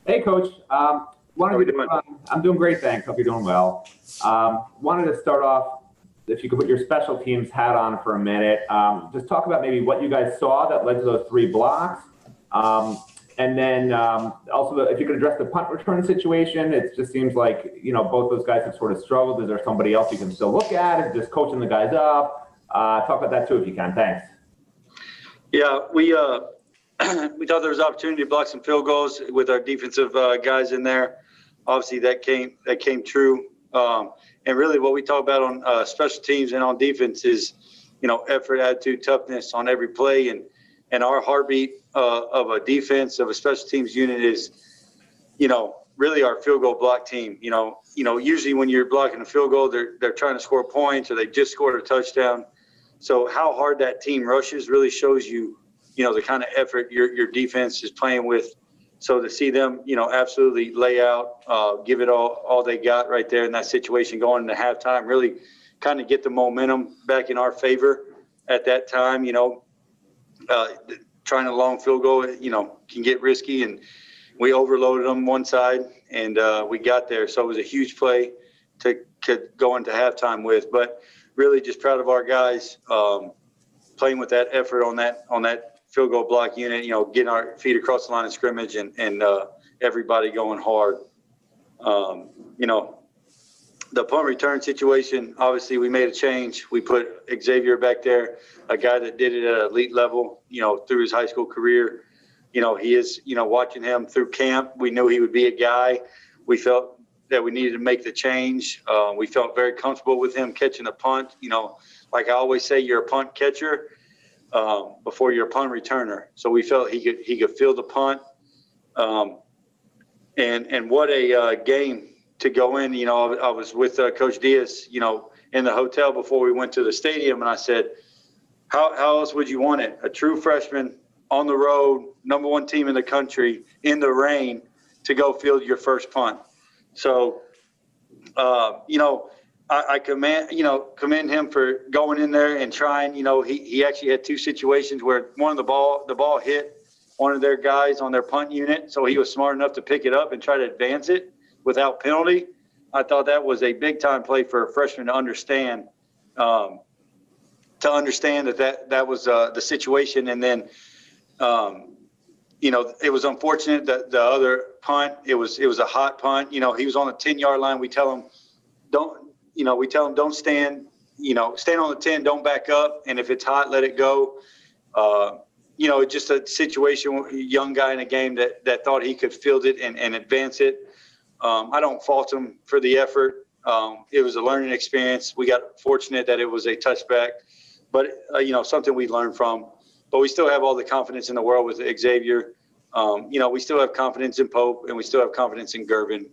Hey, Coach. How Wanted we to. doing? I'm doing great, thanks. Hope you're doing well. Wanted to start off, if you could put your special teams hat on for a minute. Just talk about maybe what you guys saw that led to those three blocks, and then also if you could address the punt return situation. It just seems like both those guys have sort of struggled. Is there somebody else you can still look at? Is it just coaching the guys up? Talk about that too, if you can. Thanks. Yeah, we we thought there was opportunity to block some field goals with our defensive guys in there. Obviously, that came true. And really, what we talk about on special teams and on defense is, effort, attitude, toughness on every play, and our heartbeat of a defense of a special teams unit is, really our field goal block team. Usually when you're blocking a field goal, they're trying to score points or they just scored a touchdown. So how hard that team rushes really shows you, the kind of effort your defense is playing with. So to see them, absolutely lay out, give it all they got right there in that situation going into halftime, really kind of get the momentum back in our favor at that time. Trying a long field goal, can get risky, and we overloaded them one side and we got there. So it was a huge play to go into halftime with, but really just proud of our guys playing with that effort on that field goal block unit, getting our feet across the line of scrimmage and everybody going hard. The punt return situation, obviously we made a change. We put Xavier back there, a guy that did it at an elite level, through his high school career. He is, watching him through camp, we knew he would be a guy. We felt that we needed to make the change. We felt very comfortable with him catching a punt. Like I always say, you're a punt catcher before you're a punt returner. So we felt he could feel the punt. And what a game to go in. I was with Coach Diaz, in the hotel before we went to the stadium, and I said, how else would you want it? A true freshman on the road, number one team in the country, in the rain, to go field your first punt. So, I commend him for going in there and trying. He actually had two situations where the ball hit one of their guys on their punt unit, so he was smart enough to pick it up and try to advance it without penalty. I thought that was a big time play for a freshman to understand. That was the situation, and then it was unfortunate that the other punt, it was a hot punt. He was on the 10-yard line. We tell him don't stand, stand on the 10, don't back up. And if it's hot, let it go. Just a situation, a young guy in a game that thought he could field it and advance it. I don't fault him for the effort. It was a learning experience. We got fortunate that it was a touchback, but something we learned from. But we still have all the confidence in the world with Xavier. We still have confidence in Pope, and we still have confidence in Gervin.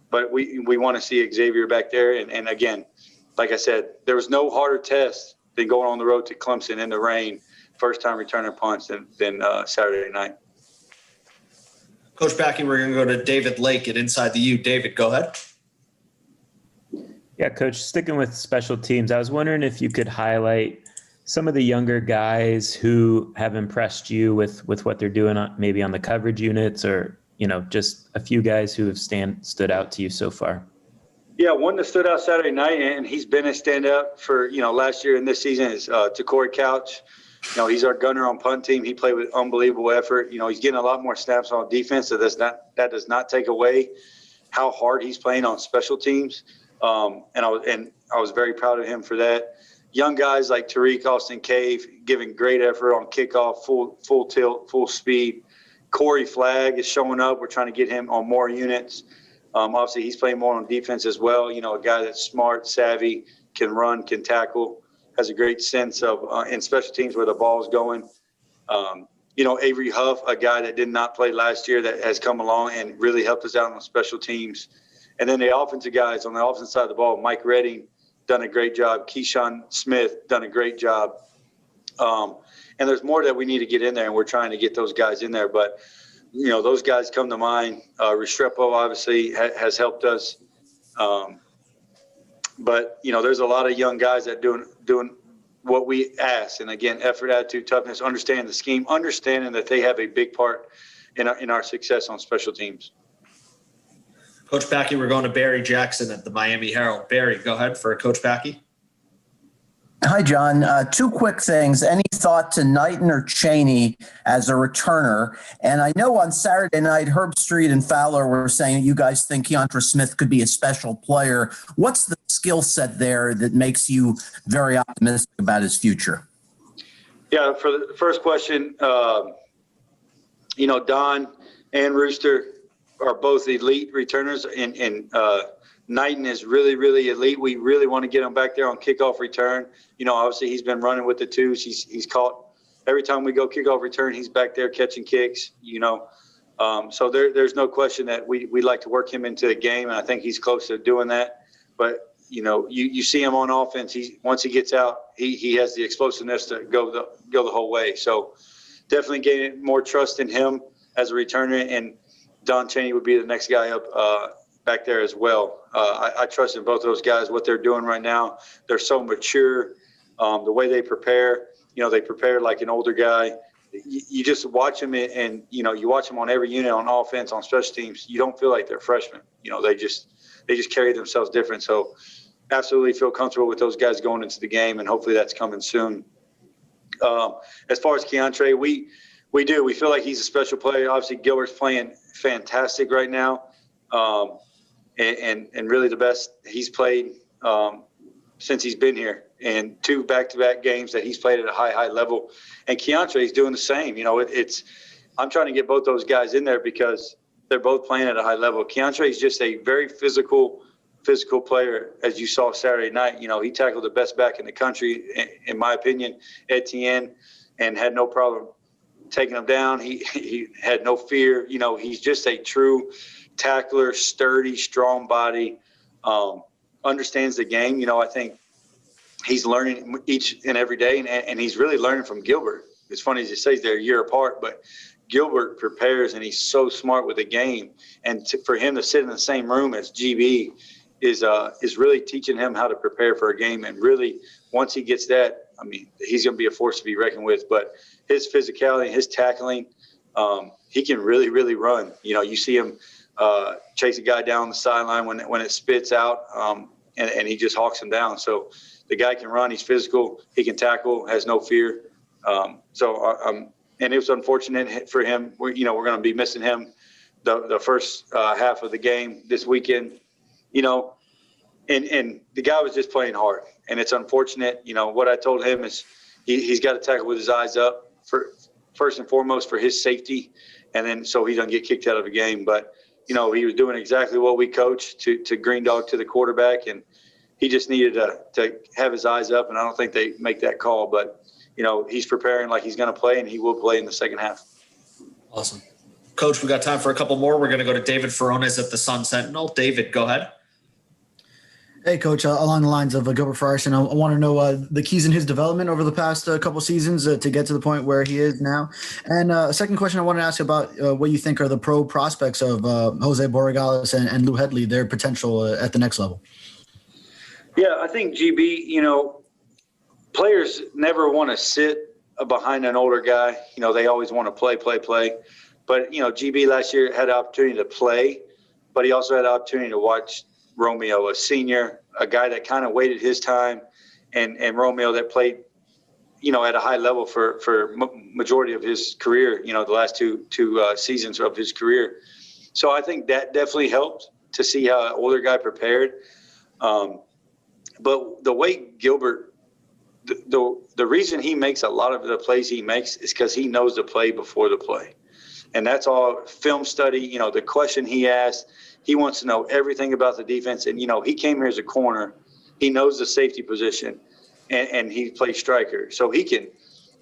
But we want to see Xavier back there. And again, like I said, there was no harder test than going on the road to Clemson in the rain, first time returning punts than Saturday night. Coach Patke, we're going to go to David Lake at Inside the U. David, go ahead. Yeah, Coach, sticking with special teams, I was wondering if you could highlight some of the younger guys who have impressed you with what they're doing, maybe on the coverage units, or just a few guys who have stood out to you so far. Yeah, one that stood out Saturday night, and he's been a standout for last year and this season, is Corey Couch. He's our gunner on punt team. He played with unbelievable effort. He's getting a lot more snaps on defense. So that does not take away how hard he's playing on special teams. And I was very proud of him for that. Young guys like Tariq Austin Cave giving great effort on kickoff, full tilt, full speed. Corey Flagg is showing up. We're trying to get him on more units. Obviously, he's playing more on defense as well. A guy that's smart, savvy, can run, can tackle, has a great sense of in special teams where the ball is going. Avery Huff, a guy that did not play last year, that has come along and really helped us out on special teams. And then the offensive guys on the offensive side of the ball, Mike Redding, done a great job. Keyshawn Smith, done a great job. And there's more that we need to get in there, and we're trying to get those guys in there. But, those guys come to mind. Restrepo obviously has helped us. But, there's a lot of young guys that doing what we ask. And, again, effort, attitude, toughness, understanding the scheme, understanding that they have a big part in our success on special teams. Coach Patke, we're going to Barry Jackson at the Miami Herald. Barry, go ahead for Coach Patke. Hi, John. Two quick things. Any thought to Knighton or Cheney as a returner? And I know on Saturday night, Herb Street and Fowler were saying you guys think Keontra Smith could be a special player. What's the skill set there that makes you very optimistic about his future? Yeah, for the first question, Don and Rooster are both elite returners, and Knighton is really, really elite. We really want to get him back there on kickoff return. Obviously he's been running with the twos. He's caught every time we go kickoff return. He's back there catching kicks. So there's no question that we'd like to work him into the game, and I think he's close to doing that. But you see him on offense. Once he gets out, he has the explosiveness to go the whole way. So definitely gaining more trust in him as a returner, and Don Cheney would be the next guy up back there as well. I trust in both those guys, what they're doing right now. They're so mature. The way they prepare, they prepare like an older guy. You just watch them, and you watch them on every unit, on offense, on special teams. You don't feel like they're freshmen. They just carry themselves different. So absolutely feel comfortable with those guys going into the game, and hopefully that's coming soon. As far as Keontra, we do. We feel like he's a special player. Obviously, Gilbert's playing fantastic right now, and really the best he's played since he's been here, and 2 back-to-back games that he's played at a high level. And Keontra, he's doing the same. I'm trying to get both those guys in there because they're both playing at a high level. Keontra is just a very physical player, as you saw Saturday night. He tackled the best back in the country, in my opinion, Etienne, and had no problem taking him down. He had no fear. He's just a true tackler, sturdy, strong body, understands the game. I think he's learning each and every day, and he's really learning from Gilbert. It's funny as you say they're a year apart, but Gilbert prepares, and he's so smart with the game. And for him to sit in the same room as GB is really teaching him how to prepare for a game. And really, once he gets that, he's going to be a force to be reckoned with. But his physicality, his tackling, he can really, really run. You see him chase a guy down the sideline when it spits out, and he just hawks him down. So the guy can run. He's physical. He can tackle. Has no fear. And it was unfortunate for him. We're going to be missing him the first half of the game this weekend. And the guy was just playing hard, and it's unfortunate. What I told him is he's got to tackle with his eyes up first and foremost for his safety, and then so he doesn't get kicked out of a game. But he was doing exactly what we coached to green dog to the quarterback, and he just needed to have his eyes up, and I don't think they make that call. But he's preparing like he's going to play, and he will play in the second half. Awesome. Coach, we got time for a couple more. We're going to go to David Furones at the Sun Sentinel. David, go ahead. Hey, Coach, along the lines of Gilbert Frierson, I want to know the keys in his development over the past couple seasons to get to the point where he is now. And a second question I want to ask about what you think are the pro prospects of Jose Borregales and Lou Headley, their potential at the next level. Yeah, I think GB, players never want to sit behind an older guy. They always want to play. But, GB last year had an opportunity to play, but he also had an opportunity to watch Romeo, a senior, a guy that kind of waited his time, and Romeo that played, at a high level for majority of his career, the last two seasons of his career. So I think that definitely helped to see how an older guy prepared. But the way Gilbert, the reason he makes a lot of the plays he makes is because he knows the play before the play. And that's all film study. The question he asked, he wants to know everything about the defense. And, he came here as a corner. He knows the safety position, and he plays striker. So he can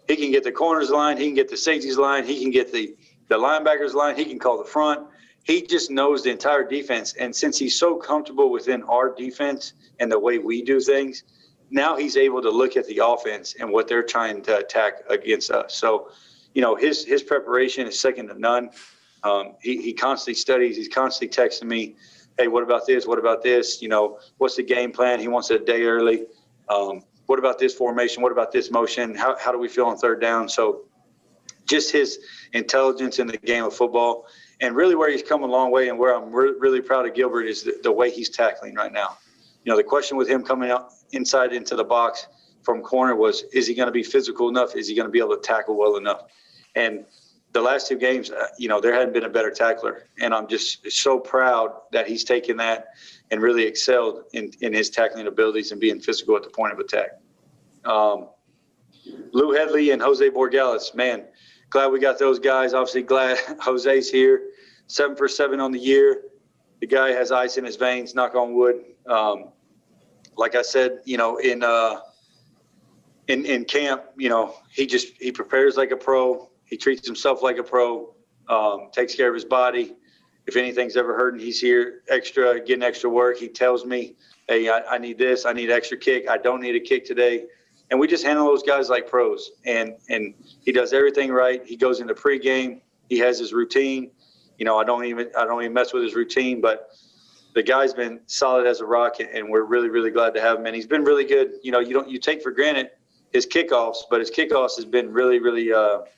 get the corners line. He can get the safeties line. He can get the linebackers line. He can call the front. He just knows the entire defense. And since he's so comfortable within our defense and the way we do things, now he's able to look at the offense and what they're trying to attack against us. So, his preparation is second to none. He constantly studies. He's constantly texting me, hey, what about this? What about this? What's the game plan? He wants it a day early. What about this formation? What about this motion? How do we feel on third down? So just his intelligence in the game of football. And really where he's come a long way and where I'm really proud of Gilbert is the way he's tackling right now. The question with him coming out inside into the box from corner was, is he going to be physical enough? Is he going to be able to tackle well enough? And the last 2 games, there hadn't been a better tackler. And I'm just so proud that he's taken that and really excelled in his tackling abilities and being physical at the point of attack. Lou Headley and Jose Borgales, man, glad we got those guys. Obviously glad Jose's here. 7 for 7 on the year. The guy has ice in his veins, knock on wood. Like I said, in camp, he prepares like a pro. He treats himself like a pro, takes care of his body. If anything's ever hurting, he's here getting extra work. He tells me, hey, I need this. I need extra kick. I don't need a kick today. And we just handle those guys like pros. And he does everything right. He goes into pregame. He has his routine. I don't even mess with his routine, but the guy's been solid as a rock, and we're really, really glad to have him. And he's been really good. You take for granted his kickoffs, but his kickoffs has been really, really,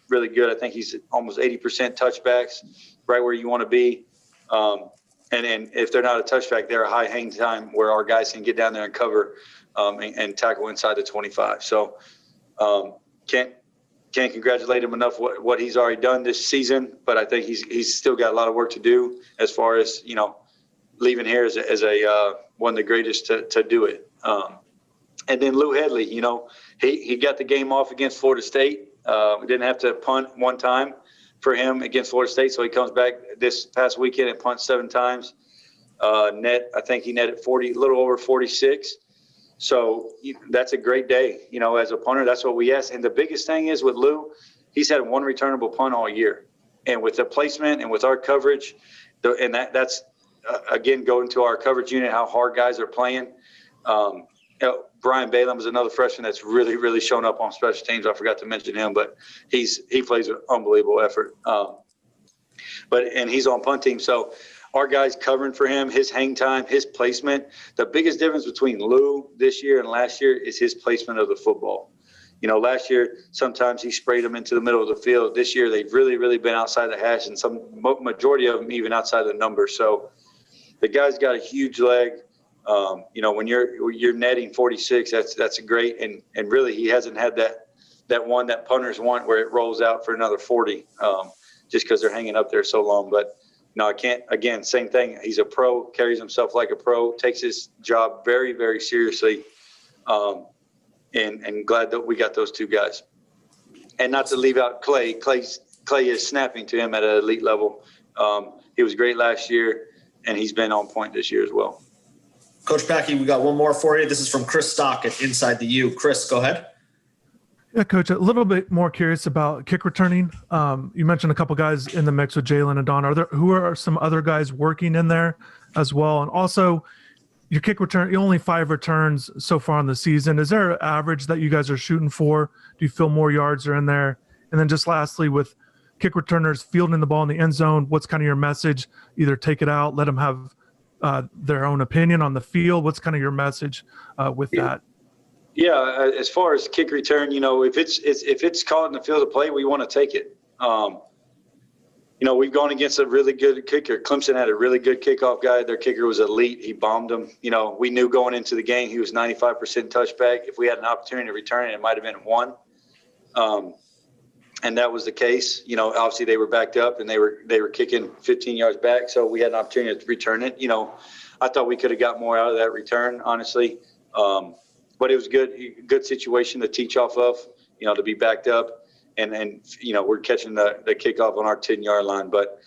really good. I think he's almost 80% touchbacks, right where you want to be. And if they're not a touchback, they're a high hang time where our guys can get down there and cover and tackle inside the 25. So can't congratulate him enough what he's already done this season, but I think he's still got a lot of work to do as far as leaving here as a one of the greatest to do it. And then Lou Headley, he got the game off against Florida State. We didn't have to punt one time for him against Florida State, so he comes back this past weekend and punts 7 times. I think he netted a little over 46. So that's a great day, as a punter. That's what we ask. And the biggest thing is with Lou, he's had 1 returnable punt all year. And with the placement and with our coverage, that's again, going to our coverage unit, how hard guys are playing. Brian Balaam is another freshman that's really, really shown up on special teams. I forgot to mention him, but he plays with unbelievable effort. And he's on punt team. So our guys covering for him, his hang time, his placement. The biggest difference between Lou this year and last year is his placement of the football. Last year, sometimes he sprayed them into the middle of the field. This year, they've really, really been outside the hash, and majority of them even outside the number. So the guy's got a huge leg. When you're netting 46, that's a great. And really, he hasn't had that one that punters want where it rolls out for another 40, just because they're hanging up there so long. But no, I can't. Again, same thing. He's a pro, carries himself like a pro, takes his job very, very seriously. And glad that we got those 2 guys. And not to leave out Clay. Clay is snapping to him at an elite level. He was great last year, and he's been on point this year as well. Coach Patke, we got one more for you. This is from Chris Stock at Inside the U. Chris, go ahead. Yeah, Coach, a little bit more curious about kick returning. You mentioned a couple guys in the mix with Jalen and Don. Who are some other guys working in there as well? And also, your kick return, only 5 returns so far in the season. Is there an average that you guys are shooting for? Do you feel more yards are in there? And then just lastly, with kick returners fielding the ball in the end zone, what's kind of your message? Either take it out, let them have their own opinion on the field. What's kind of your message with that? Yeah, as far as kick return, if it's caught in the field of play, we want to take it. We've gone against a really good kicker. Clemson had a really good kickoff guy. Their kicker was elite. He bombed them. We knew going into the game he was 95% touchback. If we had an opportunity to return it might have been 1. And that was the case. Obviously they were backed up and they were kicking 15 yards back, so we had an opportunity to return it. I thought we could have got more out of that return, honestly. But it was good situation to teach off of, to be backed up. And we're catching the kickoff on our 10-yard line. But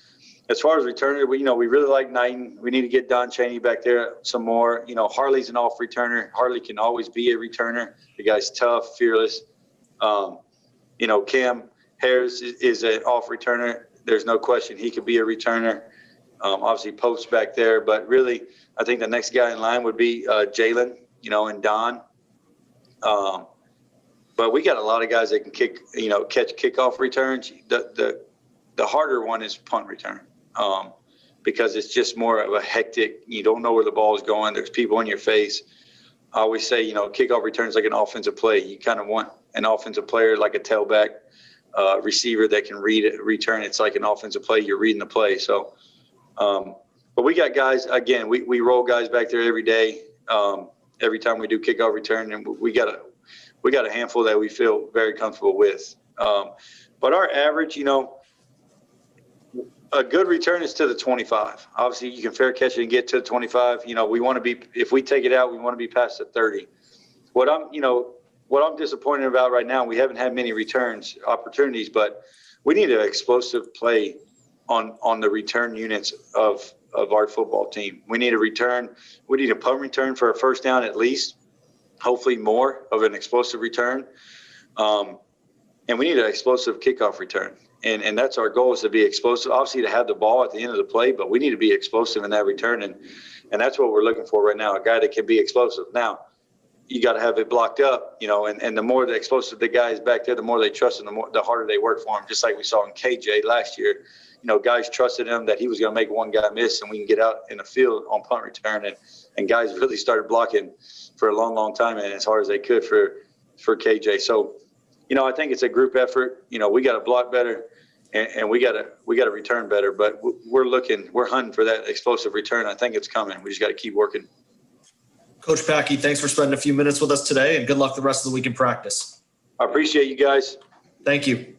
as far as returner, we really like Knighton. We need to get Don Chaney back there some more. Harley's an off returner. Harley can always be a returner. The guy's tough, fearless. Cam Harris is an off returner. There's no question he could be a returner. Obviously, Pope's back there. But really, I think the next guy in line would be Jalen, and Don. But we got a lot of guys that can catch kickoff returns. The harder one is punt return, because it's just more of a hectic. You don't know where the ball is going. There's people in your face. I always say, kickoff returns like an offensive play. You kind of want an offensive player like a tailback receiver that can return. It's like an offensive play. You're reading the play. So, but we got guys, again, we roll guys back there every day. Every time we do kickoff return, and we got a handful that we feel very comfortable with. But our average, a good return is to the 25. Obviously, you can fair catch it and get to the 25. We want to be, if we take it out, we want to be past the 30. What I'm disappointed about right now, we haven't had many returns opportunities, but we need an explosive play on the return units of our football team. We need a return. We need a punt return for a first down at least, hopefully more of an explosive return. And we need an explosive kickoff return. And that's our goal, is to be explosive, obviously to have the ball at the end of the play, but we need to be explosive in that return. And that's what we're looking for right now, a guy that can be explosive. Now, you got to have it blocked up, and the more the explosive the guy is back there, the more they trust him, the harder they work for him, just like we saw in KJ last year. Guys trusted him that he was going to make one guy miss and we can get out in the field on punt return. And guys really started blocking for a long, long time and as hard as they could for KJ. So, I think it's a group effort. We got to block better and we got to return better, but we're hunting for that explosive return. I think it's coming. We just got to keep working. Coach Patke, thanks for spending a few minutes with us today, and good luck the rest of the week in practice. I appreciate you guys. Thank you.